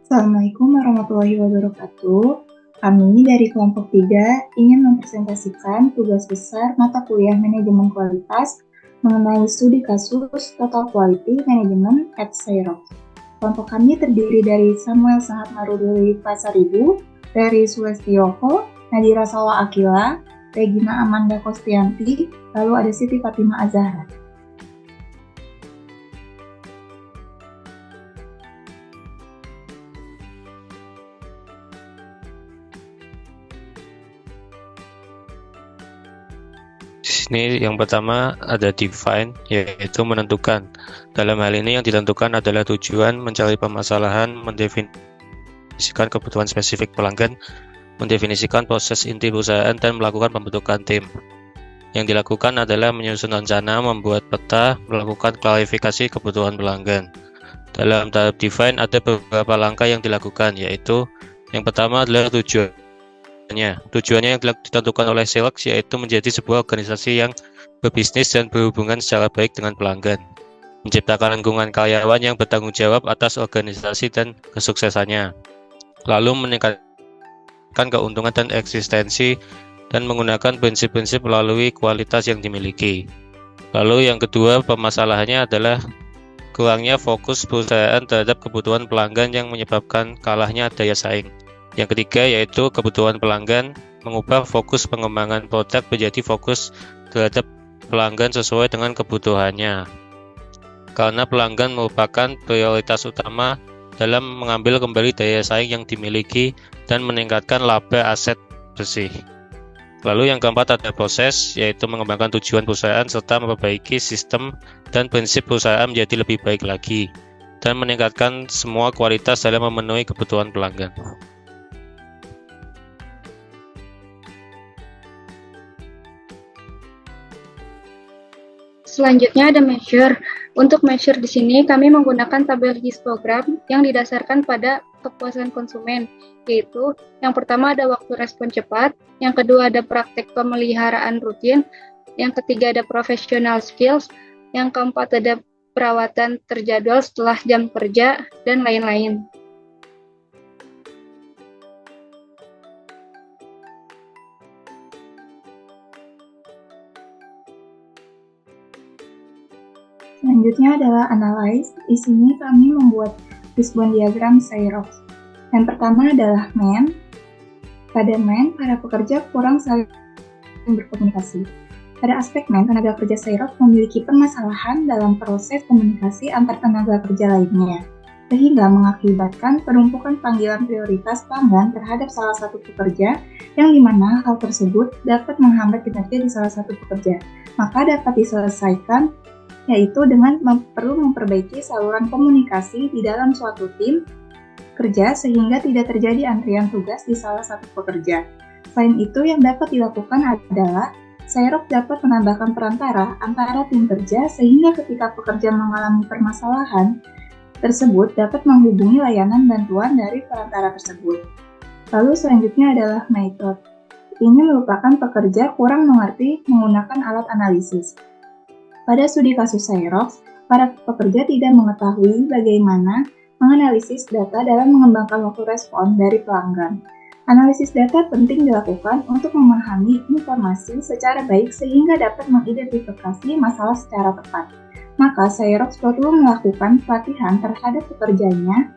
Assalamualaikum warahmatullahi wabarakatuh. Kami dari kelompok 3 ingin mempresentasikan tugas besar mata kuliah manajemen kualitas mengenai studi kasus Total Quality Management at Xerox. Kelompok kami terdiri dari Samuel Sahat Maruduli Pasaribu, dari Sulestioko, Nadira Salwa Akila, Regina Amanda Kostianti, lalu ada Siti Fatima Azahra. Di sini yang pertama ada define, yaitu menentukan. Dalam hal ini yang ditentukan adalah tujuan, mencari permasalahan, mendefinisikan kebutuhan spesifik pelanggan, mendefinisikan proses inti perusahaan, dan melakukan pembentukan tim. Yang dilakukan adalah menyusun rencana, membuat peta, melakukan klarifikasi kebutuhan pelanggan. Dalam tahap define ada beberapa langkah yang dilakukan, yaitu yang pertama adalah tujuan. Tujuannya yang ditentukan oleh Xerox yaitu menjadi sebuah organisasi yang berbisnis dan berhubungan secara baik dengan pelanggan, menciptakan lingkungan karyawan yang bertanggung jawab atas organisasi dan kesuksesannya, lalu meningkatkan keuntungan dan eksistensi dan menggunakan prinsip-prinsip melalui kualitas yang dimiliki. Lalu yang kedua, permasalahannya adalah kurangnya fokus perusahaan terhadap kebutuhan pelanggan yang menyebabkan kalahnya daya saing. Yang ketiga yaitu kebutuhan pelanggan, mengubah fokus pengembangan produk menjadi fokus terhadap pelanggan sesuai dengan kebutuhannya. Karena pelanggan merupakan prioritas utama dalam mengambil kembali daya saing yang dimiliki dan meningkatkan laba aset bersih. Lalu yang keempat ada proses, yaitu mengembangkan tujuan perusahaan serta memperbaiki sistem dan prinsip perusahaan menjadi lebih baik lagi dan meningkatkan semua kualitas dalam memenuhi kebutuhan pelanggan. Selanjutnya ada measure. Untuk measure di sini kami menggunakan tabel histogram yang didasarkan pada kepuasan konsumen, yaitu yang pertama ada waktu respon cepat, yang kedua ada praktek pemeliharaan rutin, yang ketiga ada professional skills, yang keempat ada perawatan terjadwal setelah jam kerja, dan lain-lain. Selanjutnya adalah analyze. Di sini kami membuat fishbone diagram Xerox. Yang pertama adalah man. Pada man, para pekerja kurang saling berkomunikasi. Pada aspek man, tenaga kerja Xerox memiliki permasalahan dalam proses komunikasi antar tenaga kerja lainnya, sehingga mengakibatkan penumpukan panggilan prioritas pelanggan terhadap salah satu pekerja, yang dimana hal tersebut dapat menghambat kinerja di salah satu pekerja. Maka dapat diselesaikan yaitu dengan perlu memperbaiki saluran komunikasi di dalam suatu tim kerja sehingga tidak terjadi antrian tugas di salah satu pekerja. Selain itu, yang dapat dilakukan adalah Xerox dapat menambahkan perantara antara tim kerja sehingga ketika pekerja mengalami permasalahan tersebut dapat menghubungi layanan bantuan dari perantara tersebut. Lalu selanjutnya adalah method. Ini merupakan pekerja kurang mengerti menggunakan alat analisis. Pada studi kasus Xerox, para pekerja tidak mengetahui bagaimana menganalisis data dalam mengembangkan waktu respon dari pelanggan. Analisis data penting dilakukan untuk memahami informasi secara baik sehingga dapat mengidentifikasi masalah secara tepat. Maka Xerox perlu melakukan pelatihan terhadap pekerjanya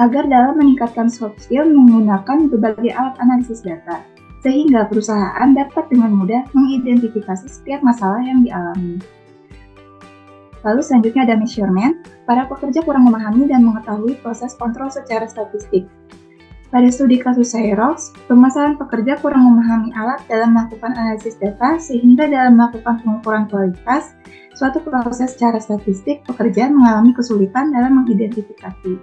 agar dalam meningkatkan soft skill menggunakan berbagai alat analisis data, sehingga perusahaan dapat dengan mudah mengidentifikasi setiap masalah yang dialami. Lalu selanjutnya ada measurement. Para pekerja kurang memahami dan mengetahui proses kontrol secara statistik. Pada studi kasus Xerox, permasalahan pekerja kurang memahami alat dalam melakukan analisis data sehingga dalam melakukan pengukuran kualitas, suatu proses secara statistik pekerja mengalami kesulitan dalam mengidentifikasi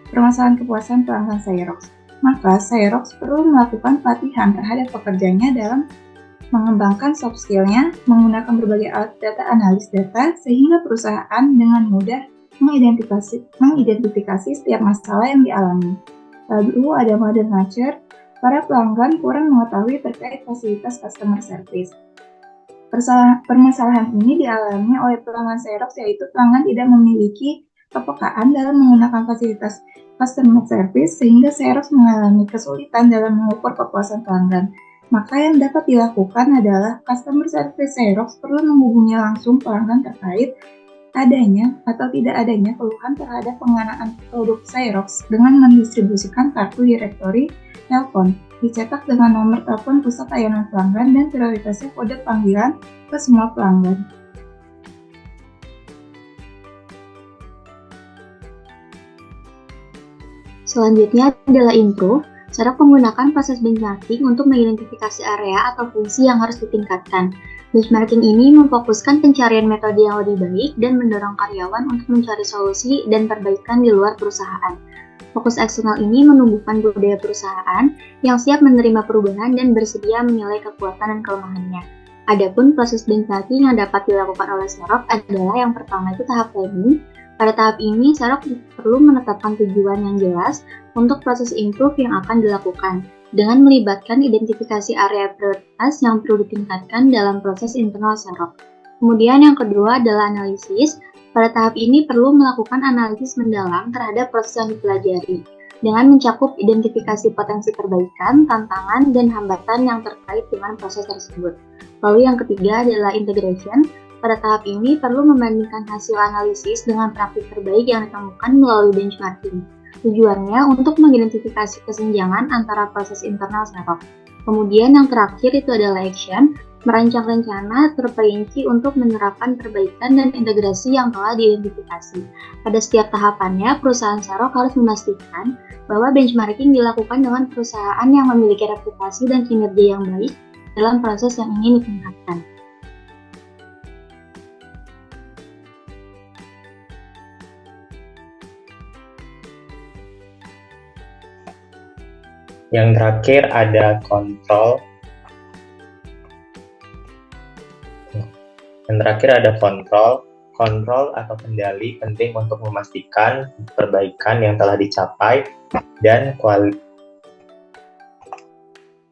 permasalahan kepuasan pelanggan Xerox. Maka Xerox perlu melakukan pelatihan terhadap pekerjanya dalam mengembangkan soft skill-nya, menggunakan berbagai alat data analis data, sehingga perusahaan dengan mudah mengidentifikasi setiap masalah yang dialami. Lalu ada modern nature, para pelanggan kurang mengetahui terkait fasilitas customer service. Permasalahan ini dialami oleh pelanggan Xerox, yaitu pelanggan tidak memiliki kepekaan dalam menggunakan fasilitas customer service sehingga Xerox mengalami kesulitan dalam mengukur kepuasan pelanggan. Maka yang dapat dilakukan adalah customer service Xerox perlu menghubungi langsung pelanggan terkait adanya atau tidak adanya keluhan terhadap pengenaan produk Xerox dengan mendistribusikan kartu direktori telepon, dicetak dengan nomor telepon pusat layanan pelanggan dan prioritasnya kode panggilan ke semua pelanggan. Selanjutnya adalah improve. Xerox menggunakan proses benchmarking untuk mengidentifikasi area atau fungsi yang harus ditingkatkan. Benchmarking ini memfokuskan pencarian metode yang lebih baik dan mendorong karyawan untuk mencari solusi dan perbaikan di luar perusahaan. Fokus eksternal ini menumbuhkan budaya perusahaan yang siap menerima perubahan dan bersedia menilai kekuatan dan kelemahannya. Adapun proses benchmarking yang dapat dilakukan oleh Xerox adalah yang pertama itu tahap planning. Pada tahap ini, Xerox perlu menetapkan tujuan yang jelas untuk proses improve yang akan dilakukan, dengan melibatkan identifikasi area prioritas yang perlu ditingkatkan dalam proses internal Xerox. Kemudian yang kedua adalah analisis. Pada tahap ini perlu melakukan analisis mendalam terhadap proses yang dipelajari, dengan mencakup identifikasi potensi perbaikan, tantangan, dan hambatan yang terkait dengan proses tersebut. Lalu yang ketiga adalah integration. Pada tahap ini perlu membandingkan hasil analisis dengan praktik terbaik yang ditemukan melalui benchmarking. Tujuannya untuk mengidentifikasi kesenjangan antara proses internal Xerox. Kemudian yang terakhir itu adalah action, merancang rencana terperinci untuk menerapkan perbaikan dan integrasi yang telah diidentifikasi. Pada setiap tahapannya, perusahaan Xerox harus memastikan bahwa benchmarking dilakukan dengan perusahaan yang memiliki reputasi dan kinerja yang baik dalam proses yang ingin ditingkatkan. Yang terakhir ada kontrol. Kontrol atau kendali penting untuk memastikan perbaikan yang telah dicapai dan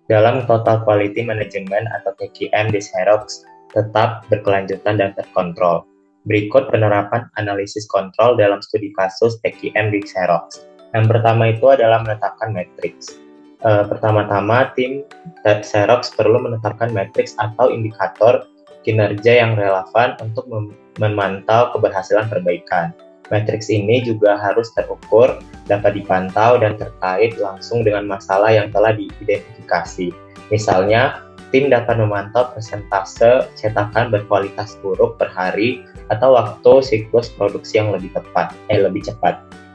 dalam total quality management atau TQM di Xerox tetap berkelanjutan dan terkontrol. Berikut penerapan analisis kontrol dalam studi kasus TQM di Xerox. Yang pertama itu adalah menetapkan matriks. Pertama-tama, tim Xerox perlu menetapkan matriks atau indikator kinerja yang relevan untuk memantau keberhasilan perbaikan. Matriks ini juga harus terukur, dapat dipantau, dan terkait langsung dengan masalah yang telah diidentifikasi. Misalnya, tim dapat memantau persentase cetakan berkualitas buruk per hari atau waktu siklus produksi yang lebih cepat.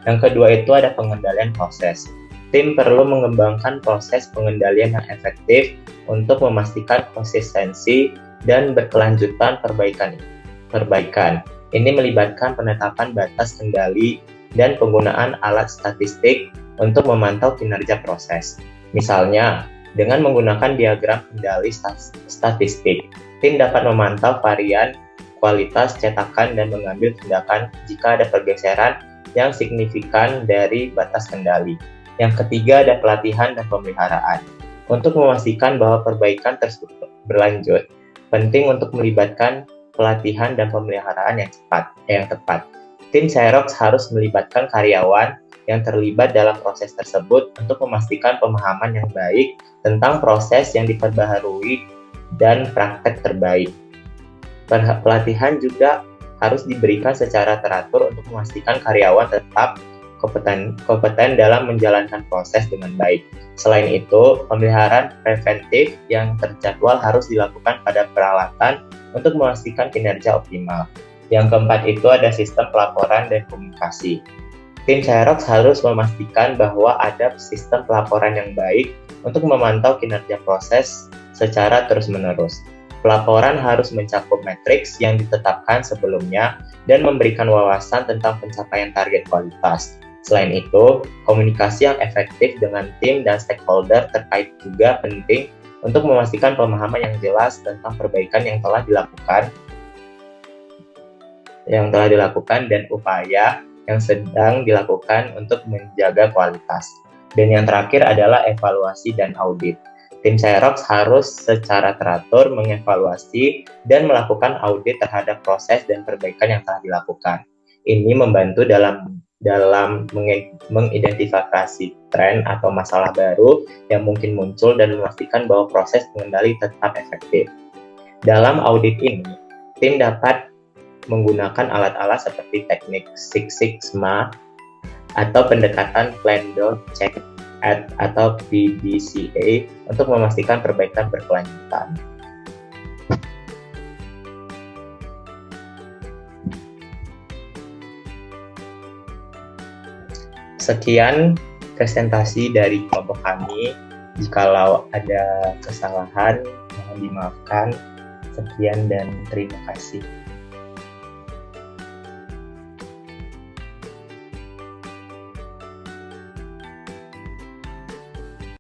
Yang kedua itu ada pengendalian proses. Tim perlu mengembangkan proses pengendalian yang efektif untuk memastikan konsistensi dan berkelanjutan perbaikan. Ini melibatkan penetapan batas kendali dan penggunaan alat statistik untuk memantau kinerja proses. Misalnya, dengan menggunakan diagram kendali statistik, tim dapat memantau varian kualitas cetakan dan mengambil tindakan jika ada pergeseran yang signifikan dari batas kendali. Yang ketiga ada pelatihan dan pemeliharaan. Untuk memastikan bahwa perbaikan tersebut berlanjut, penting untuk melibatkan pelatihan dan pemeliharaan yang tepat. Tim Xerox harus melibatkan karyawan yang terlibat dalam proses tersebut untuk memastikan pemahaman yang baik tentang proses yang diperbaharui dan praktek terbaik. Pelatihan juga harus diberikan secara teratur untuk memastikan karyawan tetap kompeten dalam menjalankan proses dengan baik. Selain itu, pemeliharaan preventif yang terjadwal harus dilakukan pada peralatan untuk memastikan kinerja optimal. Yang keempat itu ada sistem pelaporan dan komunikasi. Tim Xerox harus memastikan bahwa ada sistem pelaporan yang baik untuk memantau kinerja proses secara terus-menerus. Pelaporan harus mencakup matriks yang ditetapkan sebelumnya dan memberikan wawasan tentang pencapaian target kualitas. Selain itu, komunikasi yang efektif dengan tim dan stakeholder terkait juga penting untuk memastikan pemahaman yang jelas tentang perbaikan yang telah dilakukan dan upaya yang sedang dilakukan untuk menjaga kualitas. Dan yang terakhir adalah evaluasi dan audit. Tim Xerox harus secara teratur mengevaluasi dan melakukan audit terhadap proses dan perbaikan yang telah dilakukan. Ini membantu dalam mengidentifikasi tren atau masalah baru yang mungkin muncul dan memastikan bahwa proses pengendali tetap efektif. Dalam audit ini, tim dapat menggunakan alat-alat seperti teknik Six Sigma atau pendekatan Plan, Do, Check, Act atau PDCA untuk memastikan perbaikan berkelanjutan. Sekian presentasi dari kelompok kami. Jikalau ada kesalahan, mohon dimaafkan. Sekian dan terima kasih.